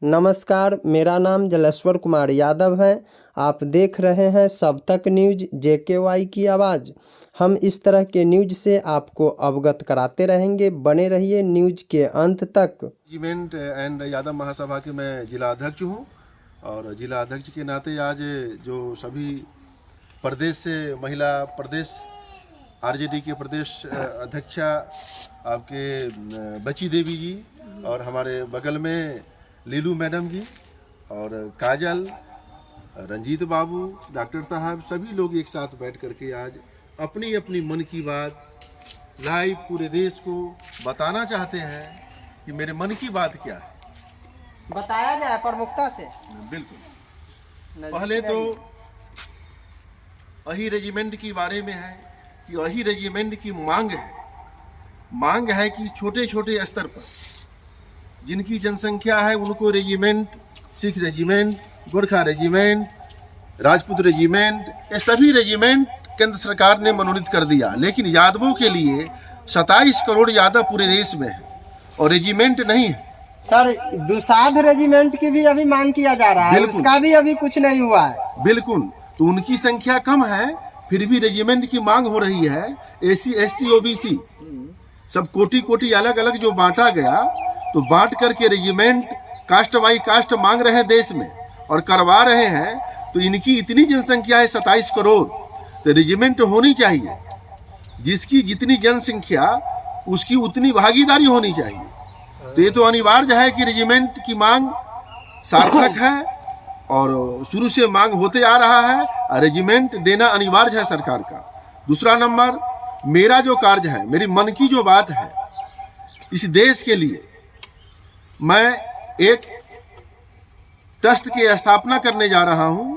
नमस्कार, मेरा नाम जलेश्वर कुमार यादव है। आप देख रहे हैं सब तक न्यूज़ JKY की आवाज़। हम इस तरह के न्यूज़ से आपको अवगत कराते रहेंगे। बने रहिए न्यूज़ के अंत तक। रेजिमेंट एंड यादव महासभा के मैं जिला अध्यक्ष हूँ और जिला अध्यक्ष के नाते आज जो सभी प्रदेश से महिला प्रदेश RJD के प्रदेश अध्यक्षा आपके बची देवी जी और हमारे बगल में लीलू मैडम जी और काजल, रंजीत बाबू, डॉक्टर साहब, सभी लोग एक साथ बैठ करके आज अपनी अपनी मन की बात लाइव पूरे देश को बताना चाहते हैं कि मेरे मन की बात क्या है। बताया जाए प्रमुखता से। बिल्कुल, पहले तो अही रेजिमेंट के बारे में है कि अही रेजिमेंट की मांग है कि छोटे छोटे स्तर पर जिनकी जनसंख्या है उनको regiment, Sikh regiment, Gorkha regiment, Rajput regiment, ये सभी रेजिमेंट केंद्र सरकार ने मनोनीत कर दिया। लेकिन यादवों के लिए 27 करोड़ यादव पूरे देश में है और रेजिमेंट नहीं है। सर, दुसाध रेजिमेंट की भी अभी मांग किया जा रहा है, उसका भी अभी कुछ नहीं हुआ है। बिल्कुल, तो उनकी संख्या कम है, फिर भी रेजिमेंट की मांग हो रही है। SC ST OBC सब कोटि अलग अलग जो बांटा गया, तो बांट करके रेजिमेंट कास्ट बाई कास्ट मांग रहे हैं देश में और करवा रहे हैं। तो इनकी इतनी जनसंख्या है 27 करोड़, तो रेजिमेंट होनी चाहिए। जिसकी जितनी जनसंख्या उसकी उतनी भागीदारी होनी चाहिए। तो ये तो अनिवार्य है कि रेजिमेंट की मांग सार्थक है और शुरू से मांग होते आ रहा है। रेजिमेंट देना अनिवार्य है सरकार का। दूसरा नंबर, मेरा जो कार्य है, मेरी मन की जो बात है, इस देश के लिए मैं एक ट्रस्ट की स्थापना करने जा रहा हूं,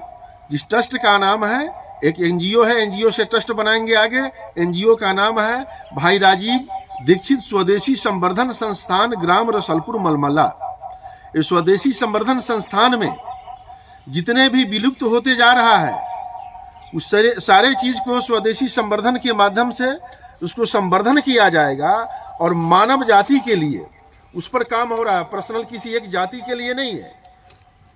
जिस ट्रस्ट का नाम है, एक NGO है, NGO से ट्रस्ट बनाएंगे आगे। NGO का नाम है भाई राजीव दीक्षित स्वदेशी संवर्धन संस्थान, ग्राम रसलपुर, मलमला। इस स्वदेशी संवर्धन संस्थान में जितने भी विलुप्त होते जा रहा है उस सारे चीज को स्वदेशी संवर्धन के माध्यम से उसको संवर्धन किया जाएगा और मानव जाति के लिए उस पर काम हो रहा है। पर्सनल किसी एक जाति के लिए नहीं है,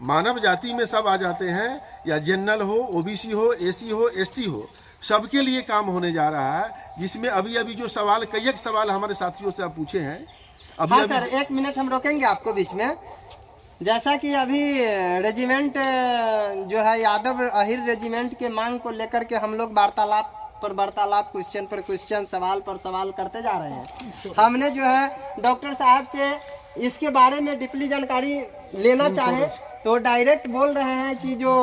मानव जाति में सब आ जाते हैं, या जनरल हो, OBC हो, SC हो, ST हो, सबके लिए काम होने जा रहा है। जिसमें अभी अभी जो सवाल, कई एक सवाल हमारे साथियों से आप पूछे हैं। अभी हाँ सर, एक मिनट हम रोकेंगे आपको बीच में। जैसा कि अभी रेजिमेंट जो है यादव अहिर रेजिमेंट के मांग को लेकर के हम लोग वार्तालाप, क्वेश्चन पर क्वेश्चन, सवाल पर सवाल करते जा रहे हैं। हमने जो है डॉक्टर साहब से इसके बारे में डीपली जानकारी लेना चाहे तो डायरेक्ट बोल रहे हैं कि जो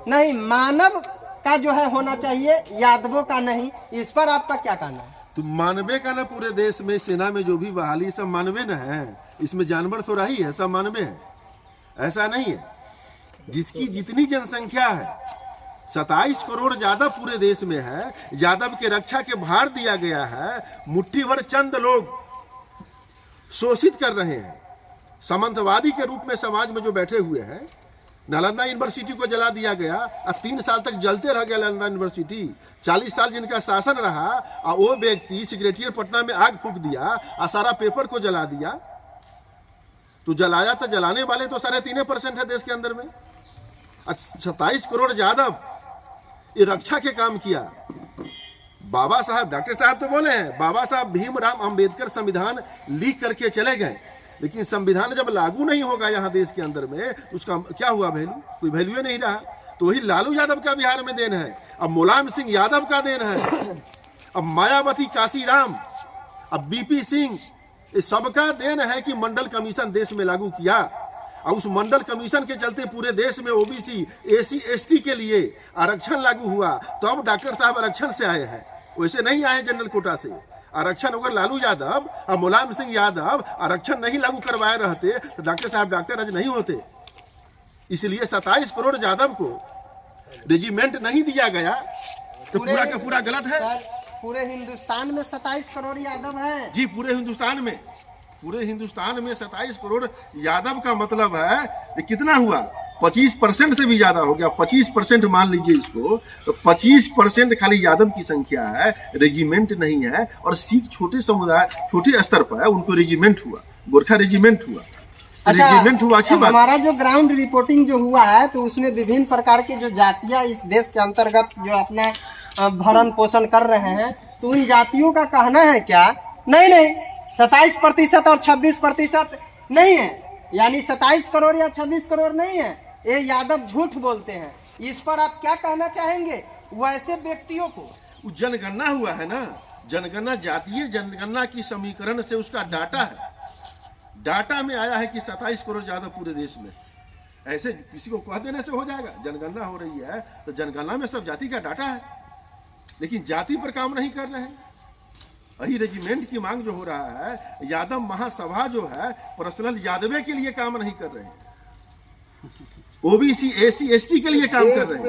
नहीं, मानव का जो है होना चाहिए, यादवों का नहीं। इस पर आपका क्या कहना है? तो मानवे का ना, पूरे देश में सेना में जो भी बहाली सब मानवे न है, इसमें जानवर तो रही है, सब मानवे है, ऐसा नहीं है। जिसकी जितनी जनसंख्या है, 27 करोड़ यादव पूरे देश में है। यादव के रक्षा के भार दिया गया है। मुट्ठी भर चंद लोग शोषित कर रहे हैं, सामंतवादी के रूप में समाज में जो बैठे हुए हैं। नालंदा यूनिवर्सिटी को जला दिया गया और 3 साल तक जलते रह गया नालंदा यूनिवर्सिटी। 40 साल जिनका शासन रहा और वो व्यक्ति सेक्रेटरिएट पटना में आग फूंक दिया और सारा पेपर को जला दिया। तो जलाया तो जलाने वाले तो 3.5% है देश के अंदर में। 27 करोड़ यादव ये रक्षा के काम किया। बाबा साहब, डॉक्टर साहब तो बोले हैं, बाबा साहब भीमराव अंबेडकर संविधान लिख करके चले गए, लेकिन संविधान जब लागू नहीं होगा यहाँ देश के अंदर में, उसका क्या हुआ वैल्यू? कोई वैल्यू नहीं रहा। तो वही लालू यादव का बिहार में देन है, अब मुलायम सिंह यादव का देन है, अब मायावती, काशीराम, अब BP सिंह, ये सबका देन है कि मंडल कमीशन देश में लागू किया। और उस मंडल कमीशन के चलते पूरे देश में OBC SC ST के लिए आरक्षण लागू हुआ। तो अब डॉक्टर साहब आरक्षण से आए हैं, वैसे नहीं आए जनरल कोटा से। आरक्षण अगर लालू यादव और मुलायम सिंह यादव आरक्षण नहीं लागू करवाए रहते तो डॉक्टर साहब डॉक्टर आज नहीं होते। इसलिए 27 करोड़ यादव को रेजिमेंट नहीं दिया गया तो पूरा का पूरा गलत है। पूरे हिंदुस्तान में 27 करोड़ यादव हैं। जी, पूरे हिंदुस्तान में 27 करोड़ यादव का मतलब है कि कितना हुआ? 25% से भी ज्यादा हो गया। 25% मान लीजिए इसको, तो 25% खाली यादव की संख्या है, रेजिमेंट नहीं है। और सिख छोटे समुदाय, छोटे स्तर पर है, उनको रेजिमेंट हुआ, गोरखा रेजिमेंट हुआ। रेजिमेंट हुआ, अच्छी बात। हमारा जो ग्राउंड रिपोर्टिंग जो हुआ है तो उसमें विभिन्न प्रकार की जो जातियां इस देश के अंतर्गत जो अपना भरण पोषण कर रहे हैं, तो उन जातियों का कहना है क्या, नहीं 27% और 26% नहीं है, यानी 27 करोड़ या 26 करोड़ नहीं है, ये यादव झूठ बोलते हैं। इस पर आप क्या कहना चाहेंगे वैसे व्यक्तियों को? वो जनगणना हुआ है ना, जनगणना जातीय जनगणना की समीकरण से उसका डाटा है, डाटा में आया है कि 27 करोड़ ज्यादा पूरे देश में। ऐसे किसी को कह देने से हो जाएगा? जनगणना हो रही है तो जनगणना में सब जाति का डाटा है, लेकिन जाति पर काम नहीं कर रहे हैं। वही रेजिमेंट की मांग जो हो रहा है, यादव महासभा जो है पर्सनल यादवे के लिए काम नहीं कर रहे हैं, ओबीसी एसी एसटी के लिए काम कर रहे हैं।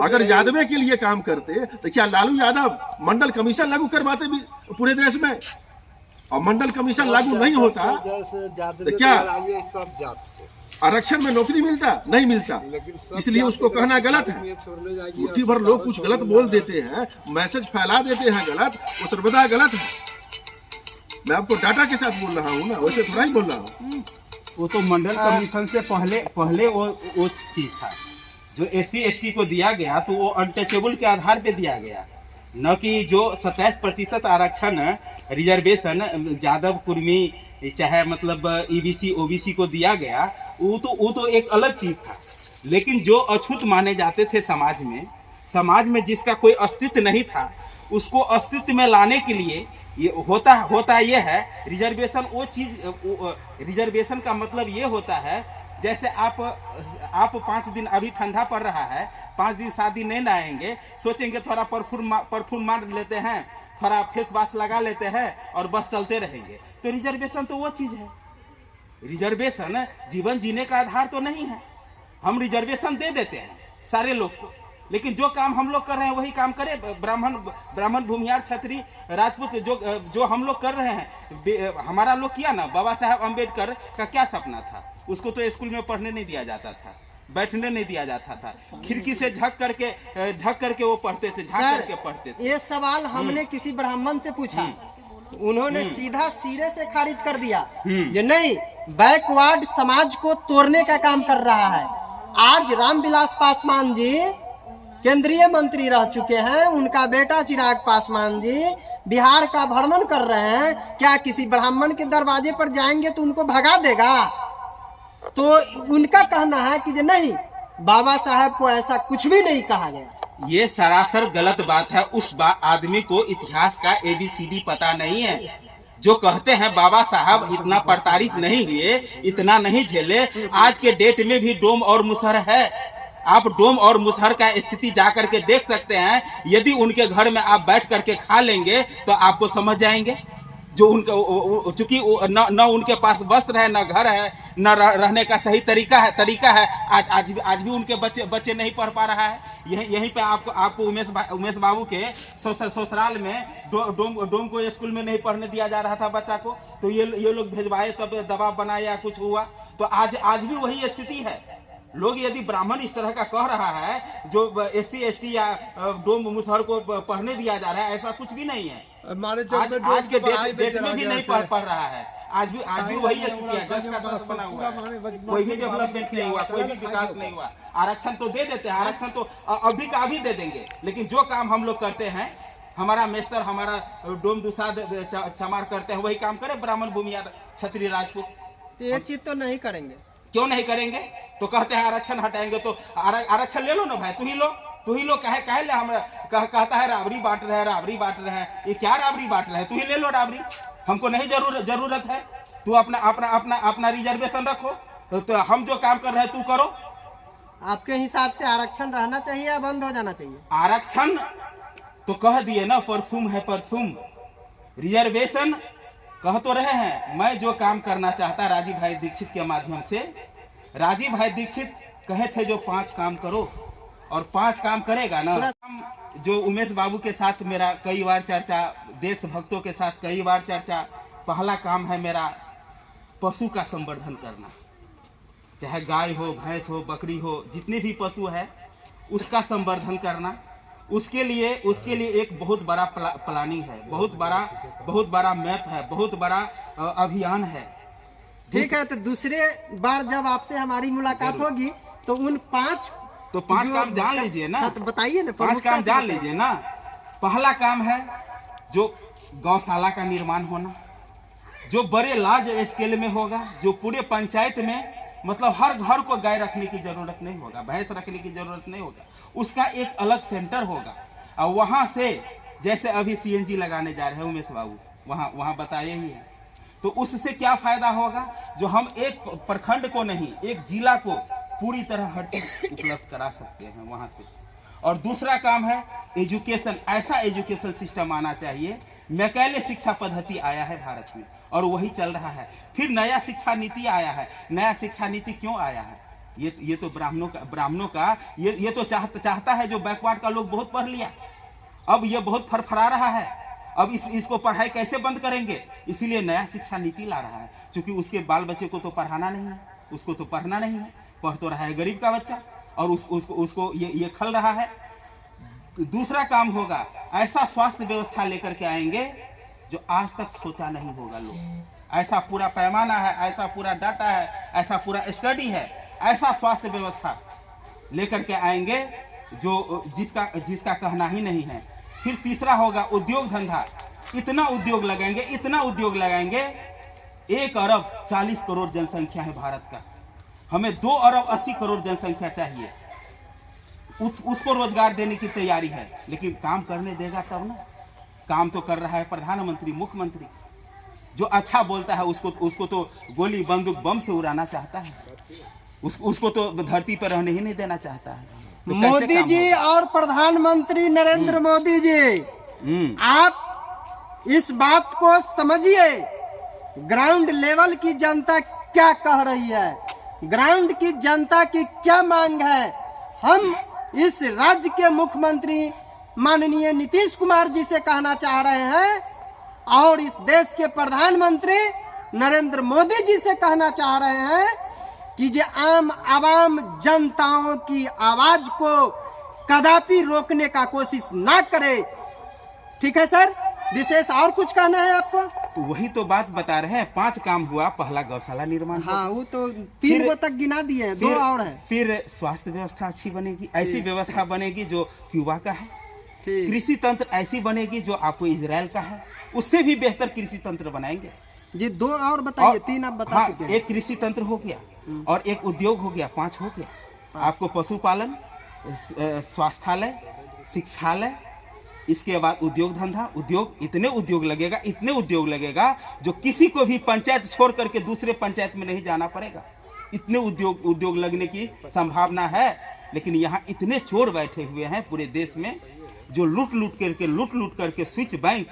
अगर यादवे के लिए काम करते तो क्या लालू यादव मंडल कमीशन लागू करवाते भी पूरे देश में? और मंडल कमीशन लागू नहीं होता तो क्या आरक्षण में नौकरी मिलता? नहीं मिलता। इसलिए उसको कहना गलत है। मुट्ठी भर लोग कुछ गलत बोल देते हैं, मैसेज फैला देते हैं गलत, वो सर्वदा गलत है। मैं आपको डाटा के साथ बोल रहा हूँ ना, वैसे थोड़ा ही बोल रहा हूँ। वो तो मंडल कमीशन से पहले वो चीज था जो एससी एसटी को दिया गया, तो वो अनटचेबल के आधार पे दिया गया, न कि जो 27% आरक्षण रिजर्वेशन यादव कुर्मी चाहे मतलब ईबीसी ओबीसी को दिया गया, वो तो एक अलग चीज था। लेकिन जो अछूत माने जाते थे समाज में जिसका कोई अस्तित्व नहीं था, उसको अस्तित्व में लाने के लिए ये होता ये है रिजर्वेशन। वो चीज रिजर्वेशन का मतलब ये होता है, जैसे आप 5 दिन, अभी ठंडा पड़ रहा है, 5 दिन 7 दिन नहीं नहाएंगे, सोचेंगे थोड़ा परफ्यूम मार लेते हैं, थोड़ा फेस वाश लगा लेते हैं और बस चलते रहेंगे। तो रिजर्वेशन तो वो चीज है। रिजर्वेशन जीवन जीने का आधार तो नहीं है। हम रिजर्वेशन दे देते हैं सारे लोग को, लेकिन जो काम हम लोग कर रहे हैं वही काम करे ब्राह्मण भूमिहार क्षत्रिय राजपूत जो हम लोग कर रहे हैं। हमारा लोग किया ना, बाबा साहब अम्बेडकर का क्या सपना था? उसको तो स्कूल में पढ़ने नहीं दिया जाता था, बैठने नहीं दिया जाता था, खिड़की से झक करके वो पढ़ते थे, झाँक करके पढ़ते थे। ये सवाल हमने किसी ब्राह्मण से पूछा, उन्होंने सीधा सिरे से खारिज कर दिया कि नहीं, बैकवर्ड समाज को तोड़ने का काम कर रहा है। आज रामविलास पासवान जी केंद्रीय मंत्री रह चुके हैं, उनका बेटा चिराग पासवान जी बिहार का भ्रमण कर रहे हैं। क्या किसी ब्राह्मण के दरवाजे पर जाएंगे तो उनको भगा देगा? तो उनका कहना है कि नहीं, बाबा साहब को ऐसा कुछ भी नहीं कहा गया। ये सरासर गलत बात है। उस आदमी को इतिहास का ABCD पता नहीं है। जो कहते हैं बाबा साहब इतना प्रताड़ित नहीं हुए, इतना नहीं झेले, आज के डेट में भी डोम और मुसहर है। आप डोम और मुसहर का स्थिति जा करके देख सकते हैं। यदि उनके घर में आप बैठ करके खा लेंगे तो आपको समझ जाएंगे। जो उनका चूंकि न उनके पास वस्त्र है, न घर है, न रहने का सही तरीका है। आज भी उनके बच्चे नहीं पढ़ पा रहा है। यहीं पे आपको उमेश बाबू के ससुराल में डोम को स्कूल में नहीं पढ़ने दिया जा रहा था बच्चा को, तो ये लोग भेजवाए, तब दबाव बनाए या कुछ हुआ। तो आज भी वही स्थिति है। लोग यदि ब्राह्मण इस तरह का कह रहा है, जो SC ST या डोम मुसहर को पढ़ने दिया जा रहा है, ऐसा कुछ भी नहीं है। आज के डेट में भी नहीं पढ़ रहा है। आज भी वही स्थिति है, जस का तस बना हुआ है। कोई भी डेवलपमेंट नहीं हुआ, कोई भी विकास नहीं हुआ। आरक्षण तो दे देते हैं, आरक्षण तो अभी का अभी दे देंगे, लेकिन जो काम हम लोग करते हैं, हमारा मेस्तर, हमारा डोम दुसाद चमार करते हैं, वही काम करे ब्राह्मण भूमिहार क्षत्रिय राजपूत। ये चीज तो नहीं करेंगे। क्यों नहीं करेंगे? तो कहते हैं आरक्षण हटाएंगे, तो आरक्षण ले लो ना भाई, तू ही लो कहे ले। हम कहता है राबड़ी बांट रहे हैं। ये क्या राबड़ी बांट रहे हैं? तू ही ले लो राबड़ी, हमको नहीं जरूरत है। तू अपना रिजर्वेशन रखो, तो हम जो काम कर रहे हैं तू करो। आपके हिसाब से आरक्षण रहना चाहिए या बंद हो जाना चाहिए? आरक्षण तो कह दिए ना, परफ्यूम है परफ्यूम। रिजर्वेशन कह तो रहे हैं। मैं जो काम करना चाहता राजीव भाई दीक्षित के माध्यम से, राजीव भाई दीक्षित कहे थे जो 5 काम करो, और 5 काम करेगा ना। जो उमेश बाबू के साथ मेरा कई बार चर्चा, देशभक्तों के साथ कई बार चर्चा। पहला काम है मेरा पशु का संवर्धन करना, चाहे गाय हो, भैंस हो, बकरी हो, जितने भी पशु है उसका संवर्धन करना। उसके लिए एक बहुत बड़ा प्लानिंग है, बहुत बड़ा मैप है, बहुत बड़ा अभियान है। ठीक है, तो दूसरे बार जब आपसे हमारी मुलाकात होगी तो उन 5 तो 5 काम जान लीजिए ना। हाँ, तो बताइए ना, 5 काम जान लीजिए ना। पहला काम है जो गौशाला का निर्माण होना, जो बड़े लार्ज स्केल में होगा, जो पूरे पंचायत में मतलब हर घर को गाय रखने की जरूरत नहीं होगा, भैंस रखने की जरूरत नहीं होगा, उसका एक अलग सेंटर होगा। और वहां से जैसे अभी सीएनजी लगाने जा रहे हैं उमेश बाबू, वहां बताए ही है, तो उससे क्या फायदा होगा, जो हम एक प्रखंड को नहीं एक जिला को पूरी तरह हर चीज उपलब्ध करा सकते हैं वहां से। और दूसरा काम है एजुकेशन, ऐसा एजुकेशन सिस्टम आना चाहिए। मैकेले शिक्षा पद्धति आया है भारत में और वही चल रहा है। फिर नया शिक्षा नीति आया है। नया शिक्षा नीति क्यों आया है? ये तो ब्राह्मणों का ये तो चाहता है जो बैकवर्ड का लोग बहुत पढ़ लिया, अब ये बहुत फरफरा रहा है, अब इसको पढ़ाई कैसे बंद करेंगे, इसीलिए नया शिक्षा नीति ला रहा है। क्योंकि उसके बाल बच्चे को तो पढ़ाना नहीं है, उसको तो पढ़ना नहीं है, पढ़ तो रहा है गरीब का बच्चा और उसको ये खल रहा है। दूसरा काम होगा ऐसा स्वास्थ्य व्यवस्था लेकर के आएंगे जो आज तक सोचा नहीं होगा लोग। ऐसा पूरा पैमाना है, ऐसा पूरा डाटा है, ऐसा पूरा स्टडी है, ऐसा स्वास्थ्य व्यवस्था लेकर के आएंगे जो जिसका कहना ही नहीं है। फिर तीसरा होगा उद्योग धंधा। इतना उद्योग लगाएंगे 1 अरब 40 करोड़ जनसंख्या है भारत का, हमें 2 अरब 80 करोड़ जनसंख्या चाहिए। उसको रोजगार देने की तैयारी है, लेकिन काम करने देगा तब ना। काम तो कर रहा है प्रधानमंत्री, मुख्यमंत्री। जो अच्छा बोलता है उसको तो गोली बंदूक बम से उड़ाना चाहता है, उसको तो धरती पर रहने ही नहीं देना चाहता है। तो मोदी जी और प्रधानमंत्री नरेंद्र मोदी जी, आप इस बात को समझिए, ग्राउंड लेवल की जनता क्या कह रही है, ग्राउंड की जनता की क्या मांग है। हम इस राज्य के मुख्यमंत्री माननीय नीतीश कुमार जी से कहना चाह रहे हैं और इस देश के प्रधानमंत्री नरेंद्र मोदी जी से कहना चाह रहे हैं कि जो आम आवाम जनताओं की आवाज को कदापि रोकने का कोशिश ना करे। ठीक है सर, विशेष और कुछ कहना है आपको? तो वही तो बात बता रहे हैं। 5 काम हुआ। पहला गौशाला निर्माण, हाँ वो तो 3 को तक गिना दिए हैं, 2 और है। फिर स्वास्थ्य व्यवस्था अच्छी बनेगी, ऐसी व्यवस्था बनेगी जो क्यूबा का है। कृषि तंत्र ऐसी बनेगी जो आपको इजराइल का है, उससे भी बेहतर कृषि तंत्र बनाएंगे जी। 2 और बताइए, 3 आप बता चुके हैं। एक कृषि तंत्र हो गया और एक उद्योग हो गया, 5 हो गया। आपको पशुपालन, स्वास्थ्यालय, शिक्षालय, इसके बाद उद्योग धंधा, इतने उद्योग लगेगा जो किसी को भी पंचायत छोड़ करके दूसरे पंचायत में नहीं जाना पड़ेगा। इतने उद्योग लगने की संभावना है। लेकिन यहाँ इतने चोर बैठे हुए हैं पूरे देश में जो लूट करके स्विच बैंक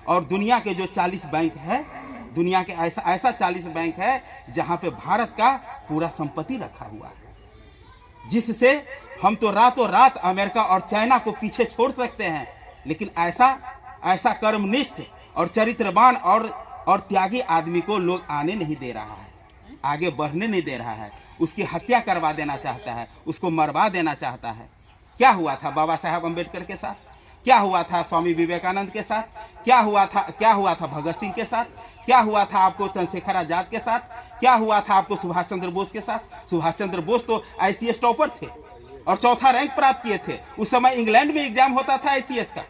और दुनिया के जो 40 बैंक है, दुनिया के ऐसा 40 बैंक है जहाँ पे भारत का पूरा संपत्ति रखा हुआ है, जिससे हम तो रातों रात अमेरिका और चाइना को पीछे छोड़ सकते हैं। लेकिन ऐसा कर्मनिष्ठ और चरित्रवान और त्यागी आदमी को लोग आने नहीं दे रहा है, आगे बढ़ने नहीं दे रहा है। उसकी हत्या करवा देना चाहता है, उसको मरवा देना चाहता है। क्या हुआ था बाबा साहब अम्बेडकर के साथ, क्या हुआ था स्वामी विवेकानंद के साथ, क्या हुआ था भगत सिंह के साथ, क्या हुआ था आपको चंद्रशेखर आजाद के साथ, क्या हुआ था आपको सुभाष चंद्र बोस के साथ। सुभाष चंद्र बोस तो ICS टॉपर थे और 4था रैंक प्राप्त किए थे। उस समय इंग्लैंड में एग्जाम होता था ICS का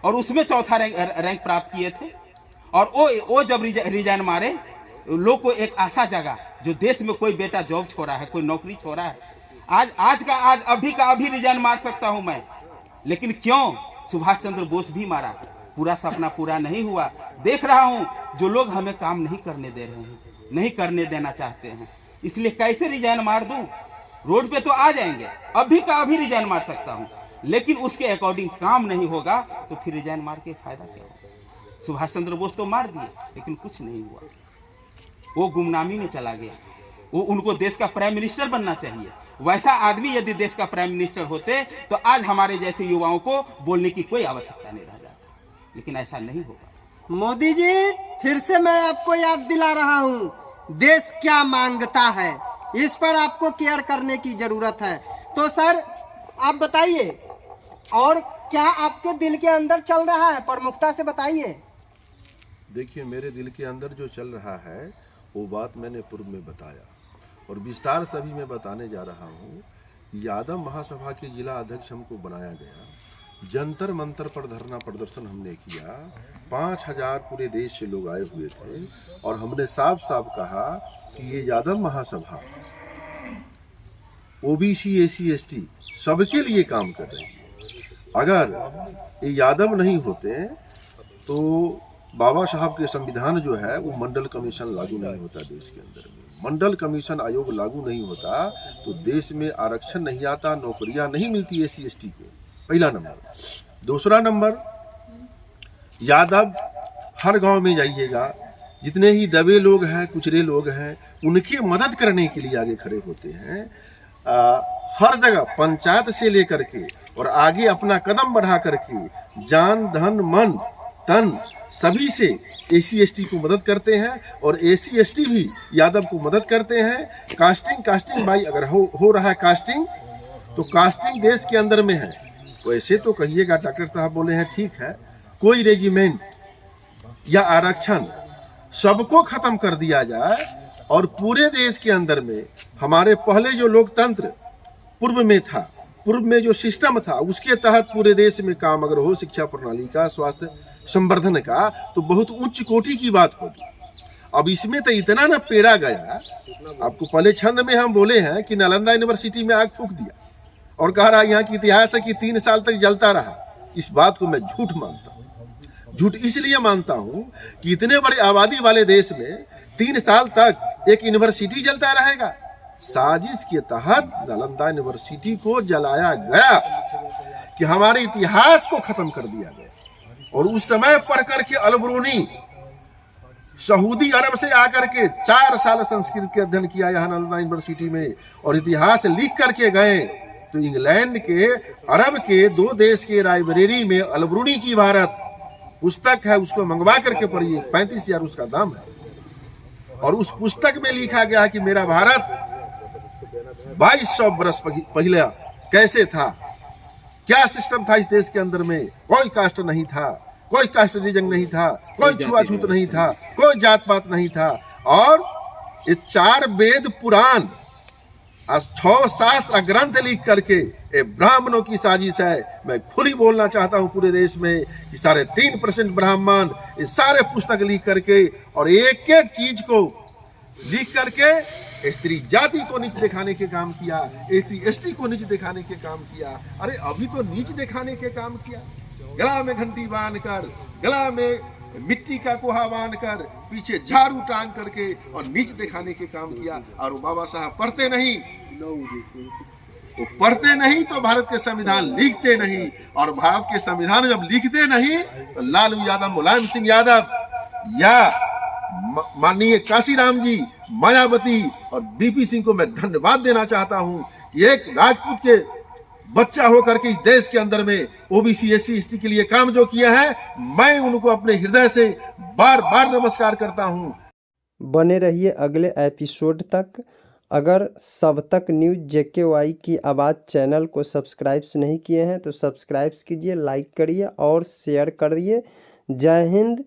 और उसमें 4था रैंक प्राप्त किए थे। और वो जब रिजाइन मारे, लोग को एक आशा जगा, जो देश में कोई बेटा जॉब छोड़ा है, कोई नौकरी छोड़ा है, आज अभी का अभी रिजाइन मार सकता हूं मैं। लेकिन क्यों? सुभाष चंद्र बोस भी मारा, पूरा सपना पूरा नहीं हुआ। देख रहा हूं जो लोग हमें काम नहीं करने दे रहे हैं, नहीं करने देना चाहते हैं, इसलिए कैसे रिजाइन मार दूं? रोड पे तो आ जाएंगे, अभी का अभी रिजाइन मार सकता हूं, लेकिन उसके अकॉर्डिंग काम नहीं होगा तो फिर रिजाइन मार के फायदा क्या होगा? सुभाष चंद्र बोस तो मार दिए लेकिन कुछ नहीं हुआ, वो गुमनामी में चला गया। वो उनको देश का प्राइम मिनिस्टर बनना चाहिए। वैसा आदमी यदि देश का प्राइम मिनिस्टर होते तो आज हमारे जैसे युवाओं को बोलने की कोई आवश्यकता नहीं रह जाता, लेकिन ऐसा नहीं होगा। मोदी जी, फिर से मैं आपको याद दिला रहा हूं, देश क्या मांगता है, इस पर आपको केयर करने की जरूरत है। तो सर आप बताइए, और क्या आपके दिल के अंदर चल रहा है, प्रमुखता से बताइए। देखिए, मेरे दिल के अंदर जो चल रहा है वो बात मैंने पूर्व में बताया और विस्तार से अभी मैं बताने जा रहा हूँ। यादव महासभा के जिला अध्यक्ष हमको बनाया गया, जंतर मंतर पर धरना प्रदर्शन हमने किया, 5000 पूरे देश से लोग आए हुए थे और हमने साफ साफ कहा कि ये यादव महासभा ओबीसी एसी एसटी सबके लिए काम कर रही है। अगर ये यादव नहीं होते तो बाबा साहब के संविधान जो है वो मंडल कमीशन लागू नहीं होता देश के अंदर में। मंडल कमीशन आयोग लागू नहीं होता तो देश में आरक्षण नहीं आता, नौकरियां नहीं मिलती एसी एसटी को, पहला नंबर। दूसरा नंबर, यादव हर गांव में जाइएगा, जितने ही दबे लोग हैं, कुचरे लोग हैं, उनकी मदद करने के लिए आगे खड़े होते हैं। हर जगह पंचायत से लेकर के और आगे अपना कदम बढ़ा करके जान धन मन तन सभी से एसी एसटी को मदद करते हैं और एसी एसटी भी यादव को मदद करते हैं। कास्टिंग भाई अगर हो रहा है कास्टिंग, तो कास्टिंग देश के अंदर में है। वैसे तो कहिएगा डॉक्टर साहब बोले हैं ठीक है, कोई रेजिमेंट या आरक्षण सबको खत्म कर दिया जाए और पूरे देश के अंदर में हमारे पहले जो लोकतंत्र पूर्व में था, पूर्व में जो सिस्टम था, उसके तहत पूरे देश में काम अगर हो, शिक्षा प्रणाली का, स्वास्थ्य संवर्धन का, तो बहुत उच्च कोटि की बात होगी। अब इसमें तो इतना ना पेड़ा गया, आपको पहले छंद में हम बोले हैं कि नालंदा यूनिवर्सिटी में आग फूंक दिया और कह रहा यहाँ की इतिहास है कि 3 साल तक जलता रहा। इस बात को मैं झूठ मानता हूँ। झूठ इसलिए मानता हूँ कि इतने बड़ी आबादी वाले देश में 3 साल तक एक यूनिवर्सिटी जलता रहेगा। साजिश के तहत नालंदा यूनिवर्सिटी को जलाया गया कि हमारे इतिहास को खत्म कर दिया गया। और उस समय पढ़ करके अलबरूनी सऊदी अरब से आकर के 4 साल संस्कृत के अध्ययन किया यहाँ नालंदा यूनिवर्सिटी में और इतिहास लिख करके गए। तो इंग्लैंड के, अरब के 2 देश के लाइब्रेरी में अलबरूनी की भारत पुस्तक है, उसको मंगवा करके पढ़िए, 35,000 उसका दाम है। और उस पुस्तक में लिखा गया है कि मेरा भारत 2200 बरस पहले कैसे था, क्या सिस्टम था इस देश के अंदर में। कोई कास्ट नहीं था, कोई कास्ट रीजन नहीं था, कोई छुआछूत नहीं था, कोई जात पात नहीं था। और ये 4 वेद पुराण 6 शास्त्र ग्रंथ लिख करके ये ब्राह्मणों की साजिश है। मैं खुली बोलना चाहता हूँ पूरे देश में कि 3.5% ब्राह्मण ये सारे पुस्तक लिख करके और एक एक चीज को लिख करके स्त्री जाति को नीच दिखाने के काम किया, एसी एसटी को नीच दिखाने के काम किया। अरे अभी तो नीच दिखाने के काम किया, गला में घंटी बांध कर, गला में मिट्टी का कोहा बांध कर, पीछे झाड़ू टांग करके और नीच दिखाने के काम किया। और बाबा साहब पढ़ते नहीं, वो पढ़ते नहीं तो भारत के संविधान लिखते नहीं, और भारत के संविधान जब लिखते नहीं तो लालू यादव, मुलायम सिंह यादव या माननीय काशीराम जी, मायावती और बीपी सिंह को मैं धन्यवाद देना चाहता हूं कि एक राजपूत के बच्चा होकर के इस देश के अंदर में ओबीसी एससी एसटी के लिए काम जो किया है, मैं उनको अपने हृदय से बार बार नमस्कार करता हूं। बने रहिए अगले एपिसोड तक। अगर सब तक न्यूज़ JKY की आवाज़ चैनल को सब्सक्राइब नहीं किए हैं तो सब्सक्राइब कीजिए, लाइक करिए और शेयर करिए। जय हिंद,